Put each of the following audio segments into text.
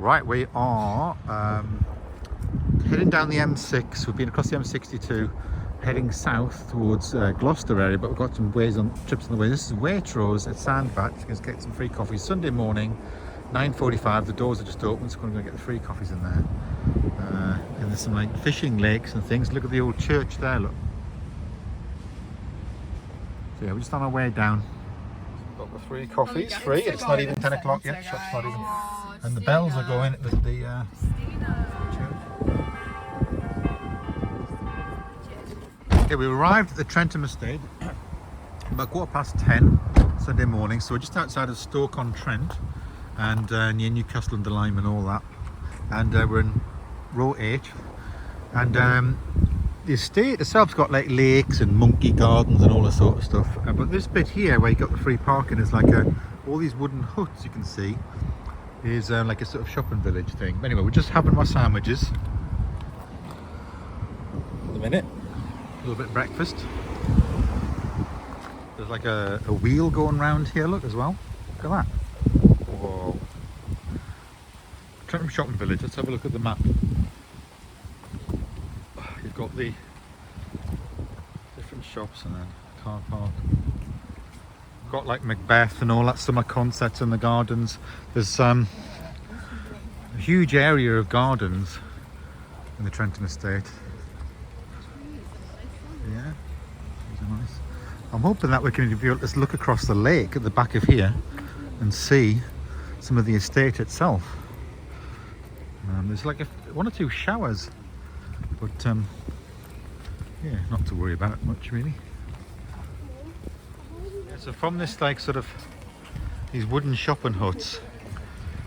Right, we are heading down the M6. We've been across the M62, heading south towards Gloucester area, but we've got some trips on the way. This is Waitrose at Sandbat. You can get some free coffees. Sunday morning, 9:45. The doors are just open, so we're going to get the free coffees in there. And there's some like fishing lakes and things. Look at the old church there. Look. So yeah, we're just on our way down. Got the free coffees, free. It's not even 10 o'clock yet. Shop's not even. And the bells are going at the church. Okay, we arrived at the Trentham Estate about 10:15 Sunday morning. So we're just outside of Stoke-on-Trent and near Newcastle under Lyme and all that. And we're in row 8. And the estate itself's got like lakes and monkey gardens and all that sort of stuff. But this bit here where you got the free parking is like all these wooden huts you can see. Is like a sort of shopping village thing. But anyway, we're just having our sandwiches. In a minute, a little bit of breakfast. There's like a wheel going round here, look, as well. Look at that. Whoa. Trentham shopping village, let's have a look at the map. You've got the different shops and then car park. Got like Macbeth and all that summer concerts in the gardens. There's a huge area of gardens in the Trentham Estate. Yeah, these are nice. I'm hoping that we can be able to look across the lake at the back of here and see some of the estate itself. There's like one or two showers, but yeah, not to worry about much really. So from this like sort of these wooden shopping huts,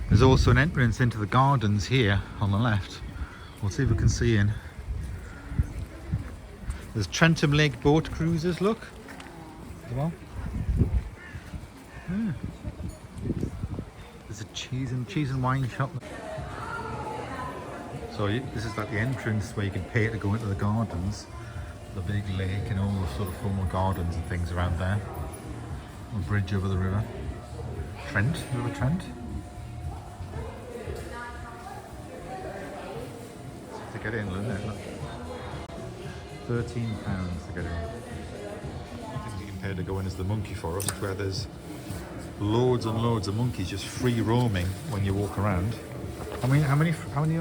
there's also an entrance into the gardens here on the left. We'll see if we can see in. There's Trentham Lake boat cruises, look, as well. Yeah. There's a cheese and wine shop. So this is like the entrance where you can pay to go into the gardens, the big lake and all the sort of formal gardens and things around there. A bridge over the river. River Trent. To get in, isn't it? Look. £13 to get in. I think you can pay to go in is the monkey forest, where there's loads and loads of monkeys just free roaming when you walk around. How many are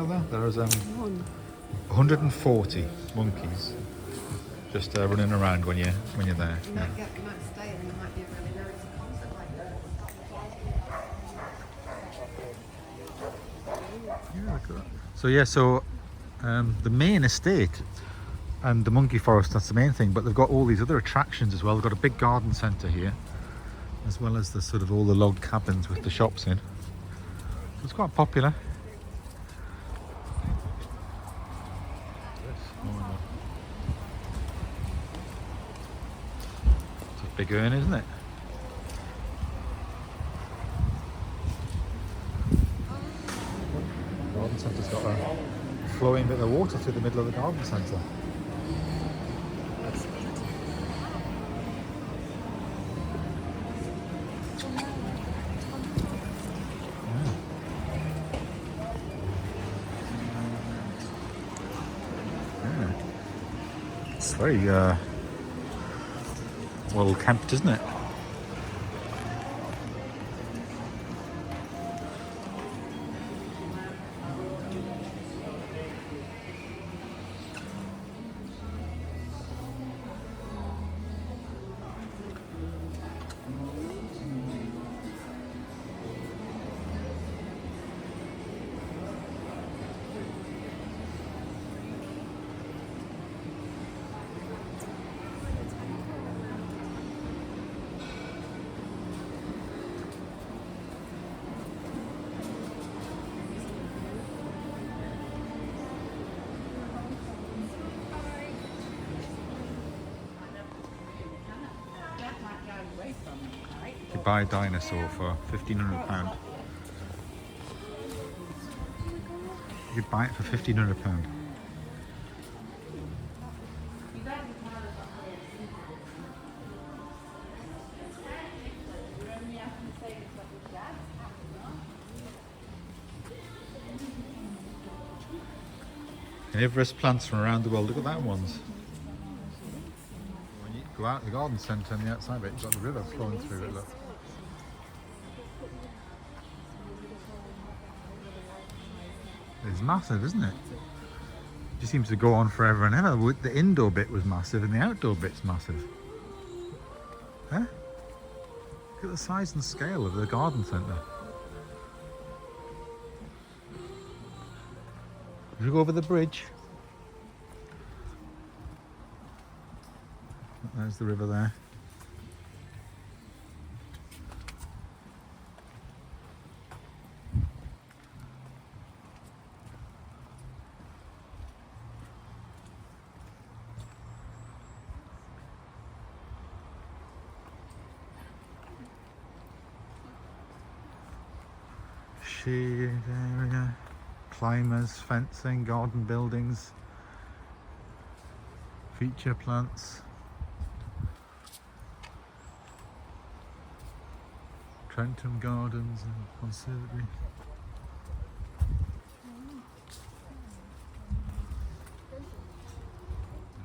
there? There's 140 monkeys just running around when you're there. Yeah. So yeah, the main estate and the monkey forest, that's the main thing, but they've got all these other attractions as well. They've got a big garden centre here, as well as the sort of all the log cabins with the shops in. So it's quite popular. It's a big urn, isn't it? Garden centre's got a flowing bit of water through the middle of the garden centre. Yeah. It's very well kept, isn't it? You buy a dinosaur for £1,500. You could buy it for £1,500. Carnivorous plants from around the world. Look at that ones. When you go out the garden centre on the outside of it, you've got the river flowing through it, look. It's massive, isn't it? It just seems to go on forever and ever. The indoor bit was massive and the outdoor bit's massive. Huh? Look at the size and scale of the garden centre. Should we go over the bridge? There's the river there. Shade area, climbers, fencing, garden buildings, feature plants, Trentham Gardens and Conservatory.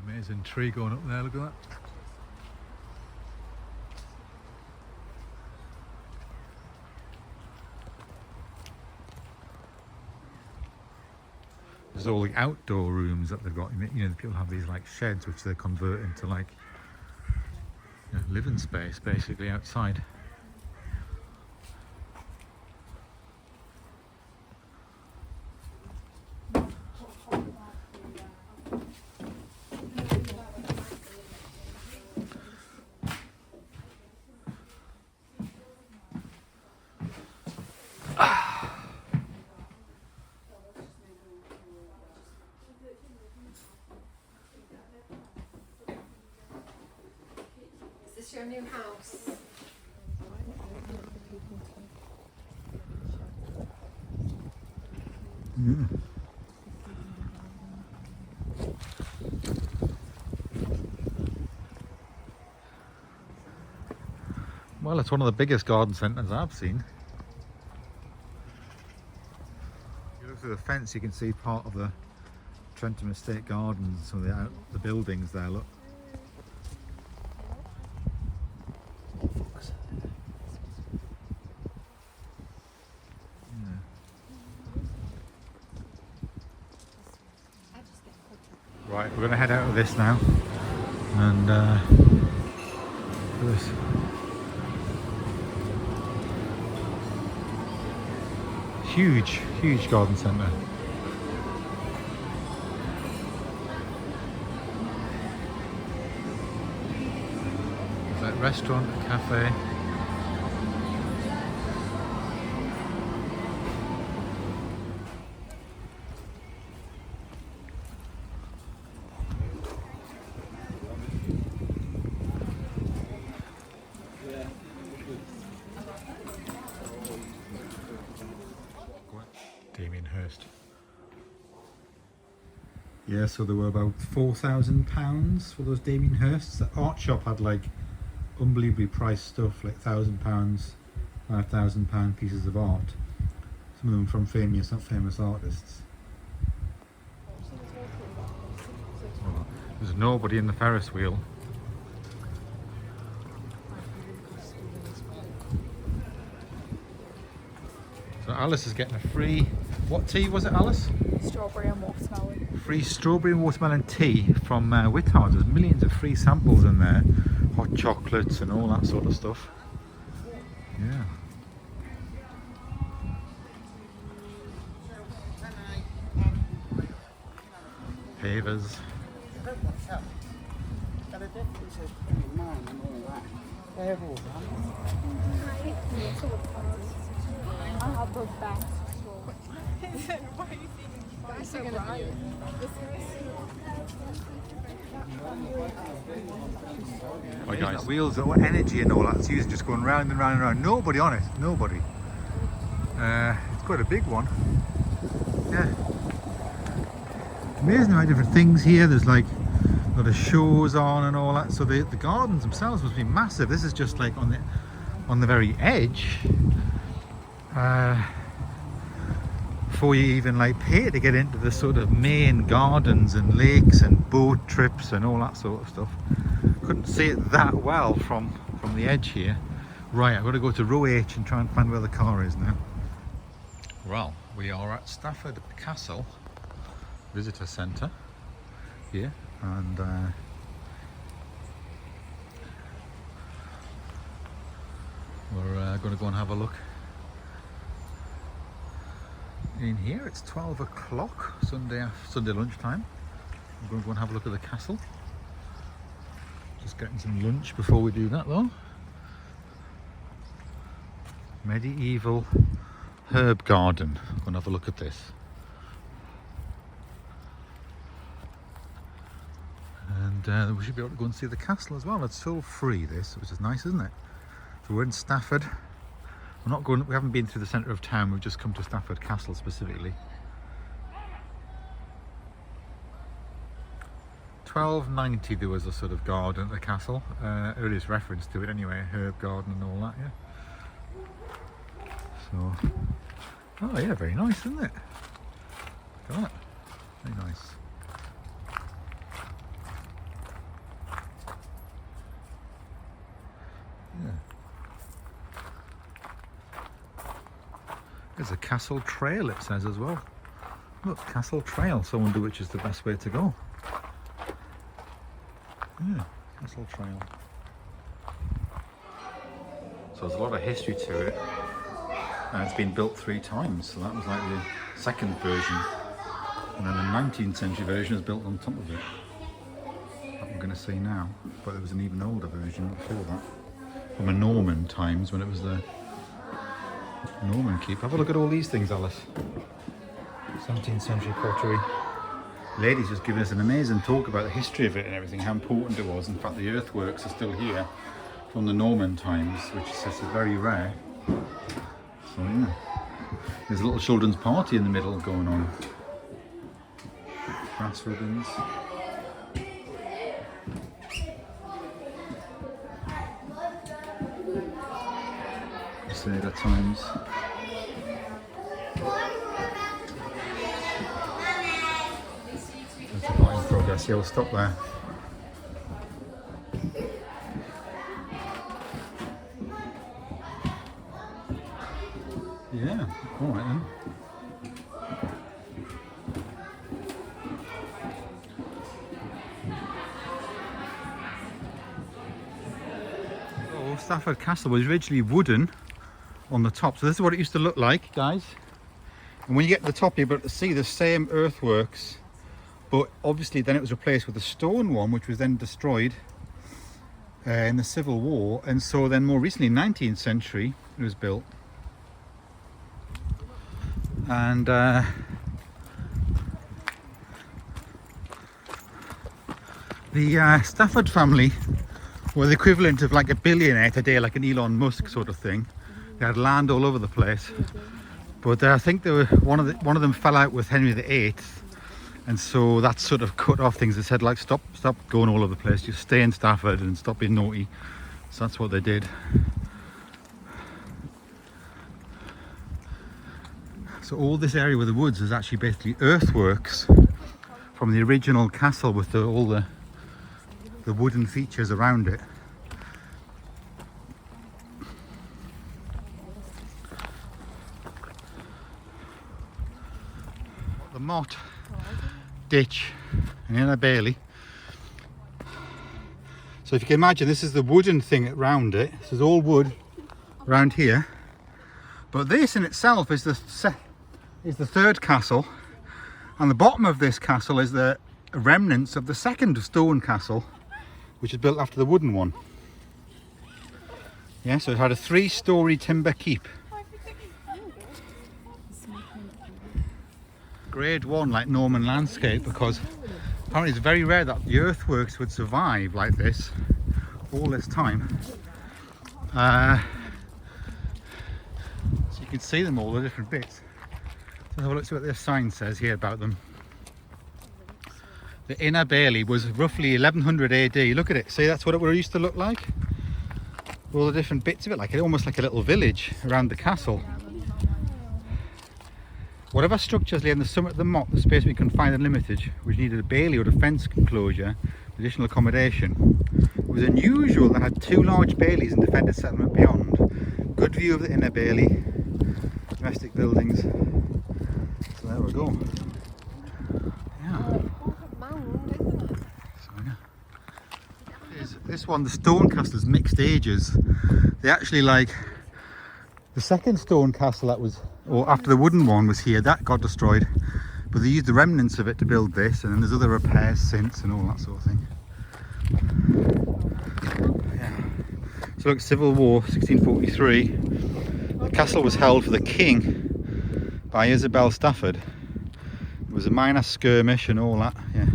Amazing tree going up there, look at that. There's all the outdoor rooms that they've got. You know, people have these like sheds which they convert into like, you know, living space basically outside. Is this your new house? Yeah. Well, it's one of the biggest garden centres I've seen. If you look through the fence, you can see part of the Trentham Estate Gardens, some of the buildings there, look. Right, we're going to head out of this now, and look at this. Huge garden centre. There's that restaurant, a cafe. Yeah, so there were about £4,000 for those Damien Hirsts. The art shop had like unbelievably priced stuff, like £1,000, £5,000 pieces of art. Some of them from famous, not famous artists. Well, there's nobody in the Ferris wheel. So Alice is getting a free, what tea was it, Alice? Strawberry and watermelon. Free strawberry and watermelon tea from Whittards. There's millions of free samples in there. Hot chocolates and all that sort of stuff. Yeah. Pavers. I have those bags. So bright. Right, guys. Wheels or energy and all that's using, just going round and round and round. Nobody on it. Nobody. It's quite a big one. Yeah. Amazing how different things here. There's like a lot of shows on and all that. So the gardens themselves must be massive. This is just like on the very edge. before you even like pay to get into the sort of main gardens and lakes and boat trips and all that sort of stuff. Couldn't see it that well from the edge here. Right, I've got to go to row H and try and find where the car is now. Well, we are at Stafford Castle Visitor Centre here, and we're going to go and have a look in here. It's 12 o'clock Sunday lunchtime. I'm going to go and have a look at the castle. Just getting some lunch before we do that though. Medieval herb garden. I'm going to have a look at this. And we should be able to go and see the castle as well. It's all free this, which is nice, isn't it? So we're in Stafford. We haven't been through the centre of town, we've just come to Stafford Castle specifically. 1290 there was a sort of garden at the castle. Earliest reference to it anyway, a herb garden and all that, yeah. So, oh yeah, very nice, isn't it? Look at that, very nice. Yeah. There's a castle trail, it says as well. Look, castle trail, so I wonder which is the best way to go. Yeah, castle trail. So there's a lot of history to it. And it's been built 3 times, so that was like the second version. And then the 19th century version is built on top of it. That we're going to see now. But there was an even older version before that. From the Norman times, when it was the Norman keep. Have a look at all these things, Alice. 17th century pottery. Lady's just given us an amazing talk about the history of it and everything, how important it was. In fact, the earthworks are still here from the Norman times, which is very rare. So yeah, there's a little children's party in the middle going on. Grass ribbons. Crusader times. That's a lot in progress. Yeah, we'll stop there. Yeah, all right then. Oh, Stafford Castle was originally wooden on the top, so this is what it used to look like, guys. And when you get to the top, you're able to see the same earthworks, but obviously then it was replaced with a stone one, which was then destroyed in the Civil War, and so then more recently, 19th century, it was built. And the Stafford family were the equivalent of like a billionaire today, like an Elon Musk sort of thing. They had land all over the place, but I think they were one of them fell out with Henry VIII, and so that sort of cut off things. They said like stop going all over the place, just stay in Stafford and stop being naughty. So that's what they did. So all this area with the woods is actually basically earthworks from the original castle with all the wooden features around it. The moat ditch and Inner Bailey. So if you can imagine, this is the wooden thing around it. This is all wood around here. But this in itself is the third castle, and the bottom of this castle is the remnants of the second stone castle, which is built after the wooden one. Yeah, so it had a 3-story timber keep. Grade 1 like Norman landscape, because apparently it's very rare that the earthworks would survive like this all this time. So you can see them all, the different bits. So have a look, see what their sign says here about them. The Inner Bailey was roughly 1100 AD. Look at it. See, that's what it used to look like. All the different bits of it, like almost like a little village around the castle. Whatever structures lay on the summit of the motte, the space we confined and limited, which needed a bailey or defence enclosure, additional accommodation. It was unusual that had 2 large baileys and defended settlement beyond. Good view of the inner bailey, domestic buildings. So there we go. Yeah. Mound, isn't it? So, yeah. This one, the stone castle's mixed ages. They actually like the second stone castle that was, or after the wooden one was here, that got destroyed. But they used the remnants of it to build this, and then there's other repairs since and all that sort of thing. Yeah. So look, Civil War, 1643. The castle was held for the king by Isabel Stafford. It was a minor skirmish and all that, yeah.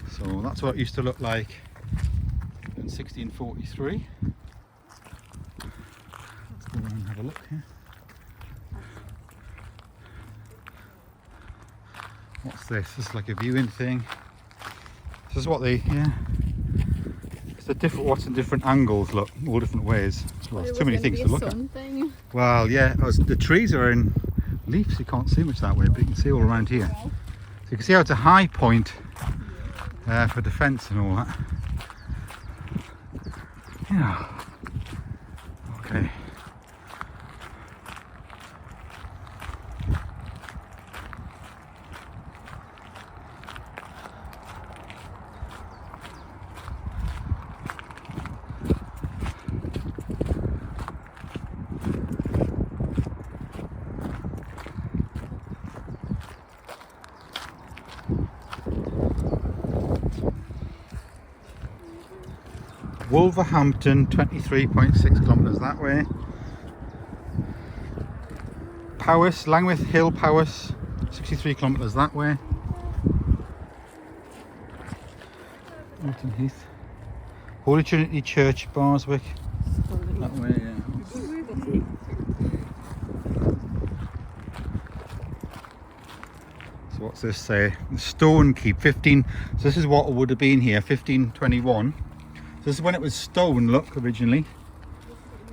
So that's what it used to look like in 1643. Let's go around and have a look here. What's this? This is like a viewing thing. This is what they, yeah. It's the different, what's in different angles, look, all different ways. Well, there's too many things to look at. Thing. Well, yeah, the trees are in leaves, you can't see much that way, but you can see all around here. So you can see how it's a high point for defence and all that. Yeah. Okay. Wolverhampton, 23.6 kilometres that way. Powys, Langwith Hill, Powys, 63 kilometres that way. Alton Heath. Holy Trinity Church, Barswick, that way, yeah. So what's this say? Stone Keep, 15, so this is what would have been here, 1521. So this is when it was stone, look, originally.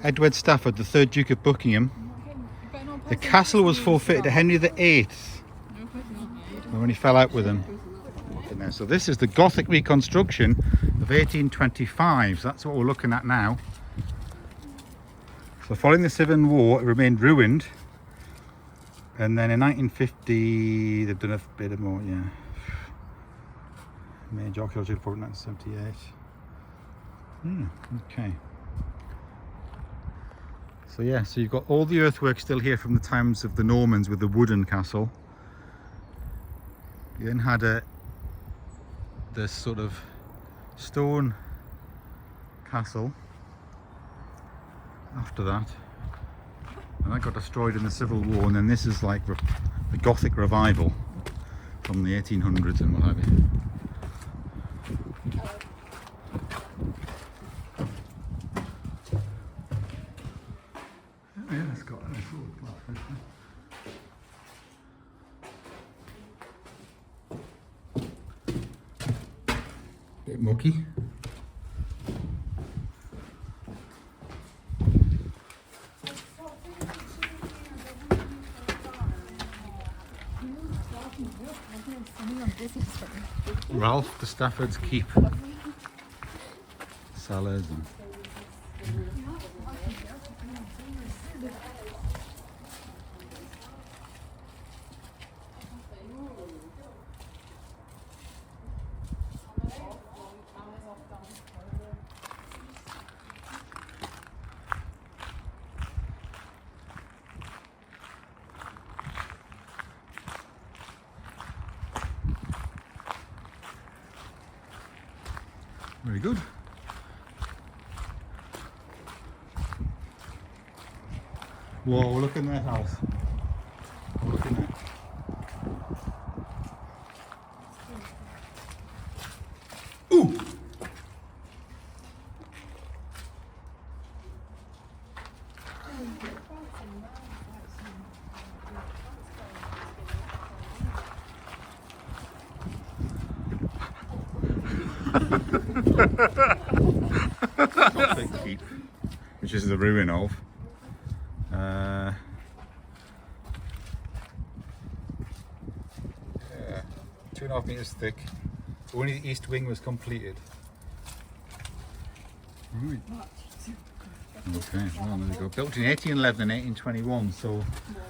Edward Stafford, the 3rd Duke of Buckingham. The castle was forfeited to Henry VIII when he fell out with him. So this is the Gothic reconstruction of 1825. So that's what we're looking at now. So following the Civil War, it remained ruined. And then in 1950, they've done a bit of more, yeah. Major archaeological report in 1978. Okay. So yeah, so you've got all the earthwork still here from the times of the Normans with the wooden castle. You then had this sort of stone castle after that, and that got destroyed in the Civil War, and then this is like the Gothic revival from the 1800s and what have you. Yeah, it's got a nice little glass. Bit mucky. Ralph the Stafford's Keep. Salads and very good. Whoa, look in that house. Look in that. Ooh! Big keep, which is the ruin of. 2.5 meters thick. Only the east wing was completed. Right. Okay, well there you go. Built in 1811 and 1821, so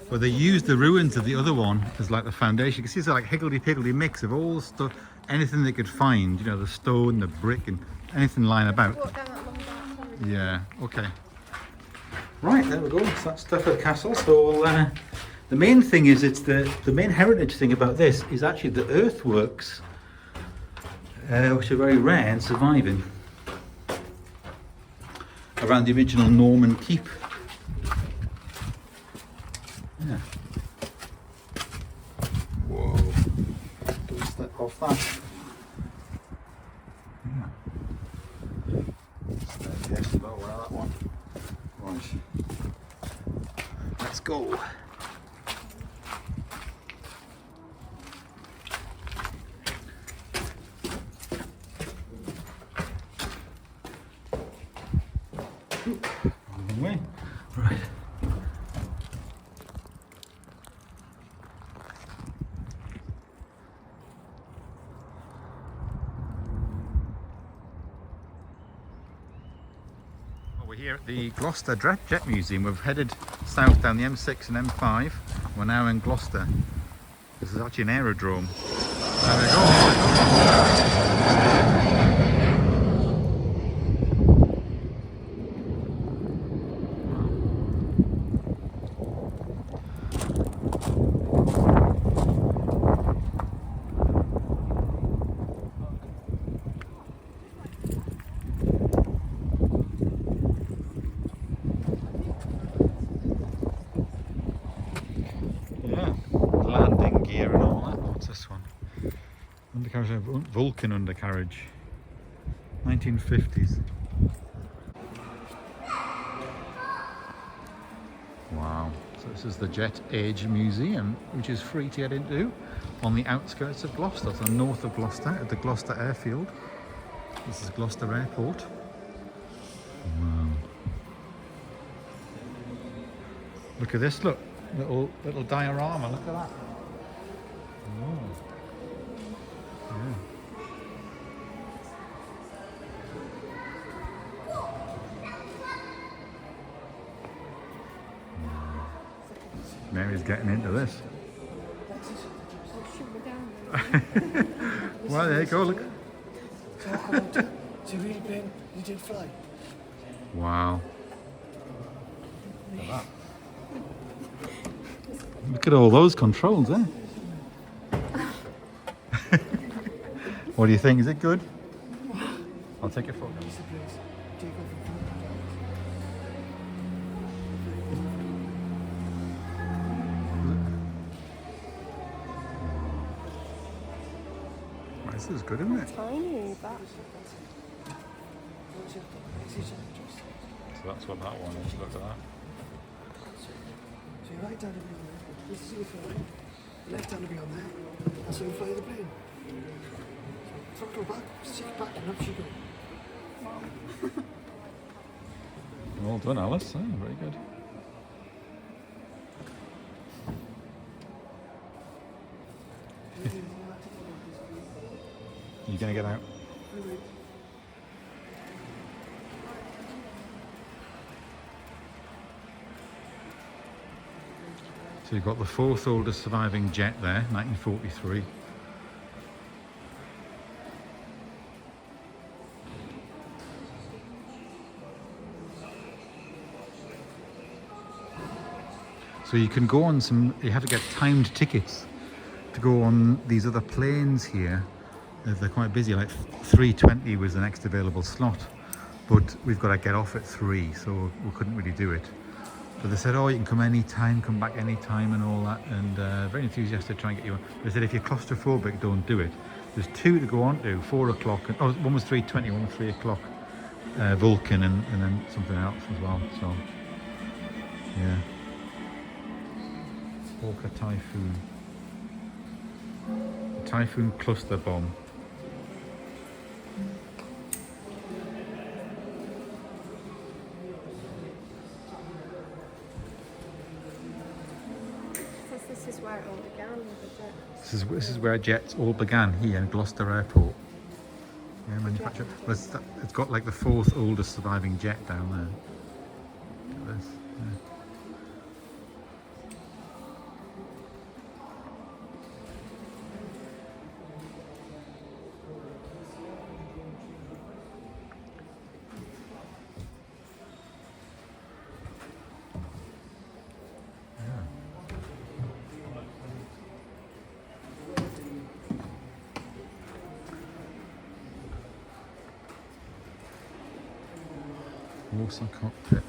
but they used the ruins of the other one as like the foundation. You can see it's like higgledy-piggledy mix of all the stuff, anything they could find, you know, the stone, the brick and anything lying about. Walk down that long back. Yeah, okay. Right, there we go. So that's Stafford Castle. So the main thing is, it's the main heritage thing about this is actually the earthworks, which are very rare and surviving, around the original Norman keep. Yeah. Whoa. Don't step off that. Yeah. Yes, well, where that one? Right. Let's go. Wrong way. Right. Well, we're here at the Gloucester Jet Museum. We've headed south down the M6 and M5. We're now in Gloucester. This is actually an aerodrome. There we go. Yeah, landing gear and all that. What's this one? Undercarriage, Vulcan undercarriage, 1950s. Wow, so this is the Jet Age Museum, which is free to get into on the outskirts of Gloucester, so north of Gloucester at the Gloucester Airfield. This is Gloucester Airport. Wow. Look at this, look. Little diorama, look at that. Oh. Yeah. Mary's getting into this. Well, there you go, look. It's a real plane, you did fly. Wow. Look at that. Look at all those controls, eh? What do you think? Is it good? I'll take a photo. This is good, isn't it? Tiny, but So that's what that one is. Look at that. So your right hand will be on there, this is your flying. Your left hand will be on there, that's how you fly the plane. So throttle back, stick back and up she goes. Well done, Alice. Oh, very good. You're going to get out? So you've got the fourth oldest surviving jet there, 1943. So you can go on some, you have to get timed tickets to go on these other planes here. They're quite busy, like 3:20 was the next available slot. But we've got to get off at 3, so we couldn't really do it. But they said, oh, you can come any time, come back any time and all that. And very enthusiastic to try and get you on. They said, if you're claustrophobic, don't do it. There's 2 to go on to, 4 o'clock. And, oh, one was 3:20, one was 3 o'clock. Vulcan and then something else as well. So, yeah. Hawker Typhoon. Typhoon cluster bomb. this is where it all began with the jet. This is where jets all began, here in Gloucester Airport. Yeah, manufactured. Well, it's got like the 4th oldest surviving jet down there. Look at this. Yeah. Awesome cockpit.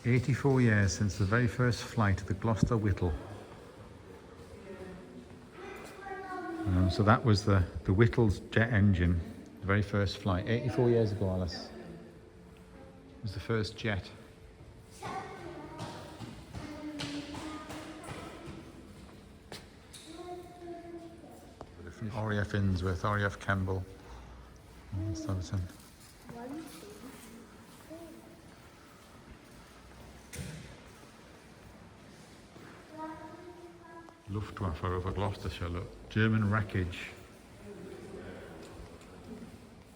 "84 years since the very first flight of the Gloucester Whittle." So that was the Whittle's jet engine, the very first flight. 84 years ago, Alice. It was the first jet. Different RAF Innsworth, RAF Campbell. Southampton. Luftwaffe over Gloucestershire, look. German wreckage.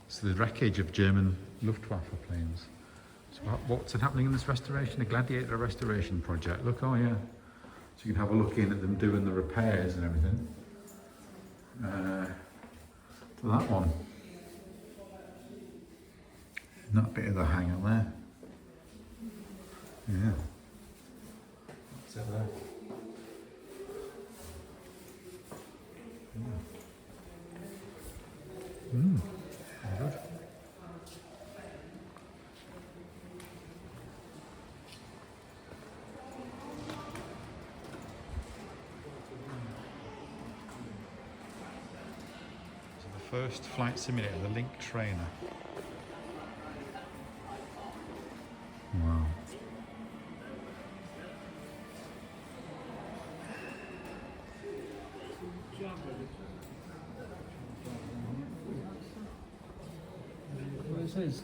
So the wreckage of German Luftwaffe planes. So what's happening in this restoration? A Gladiator restoration project. Look, oh yeah. So you can have a look in at them doing the repairs and everything. To that one. That bit of the hangar there. Yeah. What's it there? Good. So the first flight simulator, the Link Trainer. Wow. Well, it says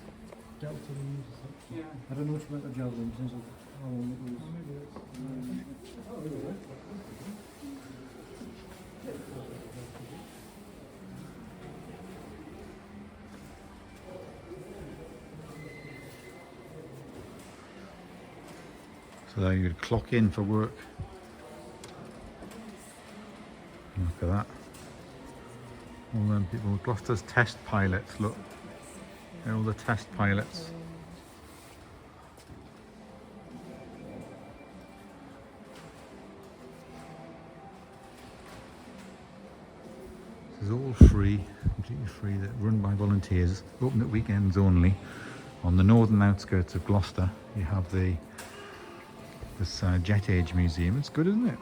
Delta News. Yeah. I don't know much about the Javelin in terms of how long it was. So there you could clock in for work. Look at that. All them people. Gloucester's test pilots, look. They're all the test pilots. This is all free, completely free, that run by volunteers, open at weekends only. On the northern outskirts of Gloucester, you have this Jet Age Museum. It's good, isn't it?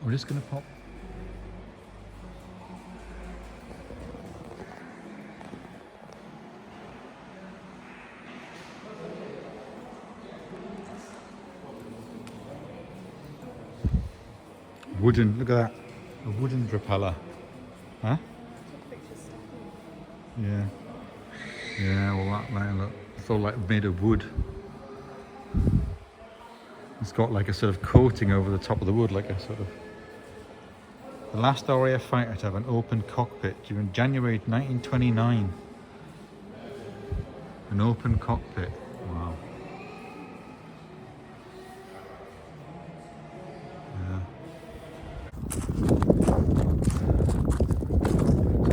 We're just going to pop. Wooden, look at that. A wooden propeller. Huh? Yeah. Yeah, well that there, look. It's all like made of wood. It's got like a sort of coating over the top of the wood, like a sort of... The last RAF fighter to have an open cockpit during January 1929. An open cockpit. Wow.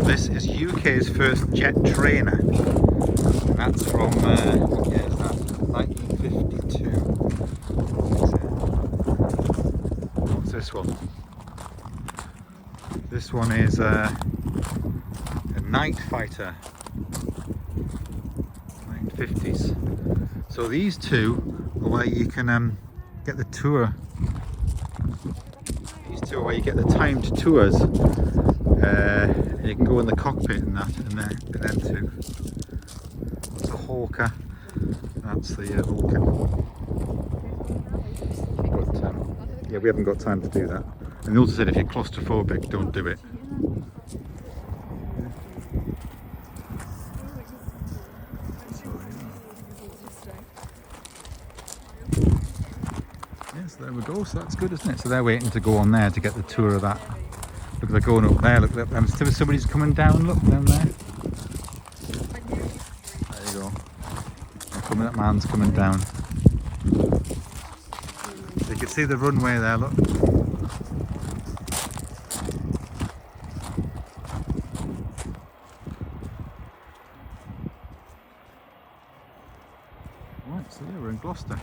This is UK's first jet trainer. That's from, what year is that? 1952. this one. This one is a night fighter, 1950s. So these two are where you can get the tour. These two are where you get the timed tours. You can go in the cockpit and that, and then two. That's a Hawker. That's the Vulcan. But yeah, we haven't got time to do that. And they also said if you're claustrophobic, don't do it. Yes, there we go. So that's good, isn't it? So they're waiting to go on there to get the tour of that. Look, they're going up there. Look, somebody's coming down. Look down there. There you go. That man's coming down. You can see the runway there. Look. Right, so yeah, we're in Gloucester.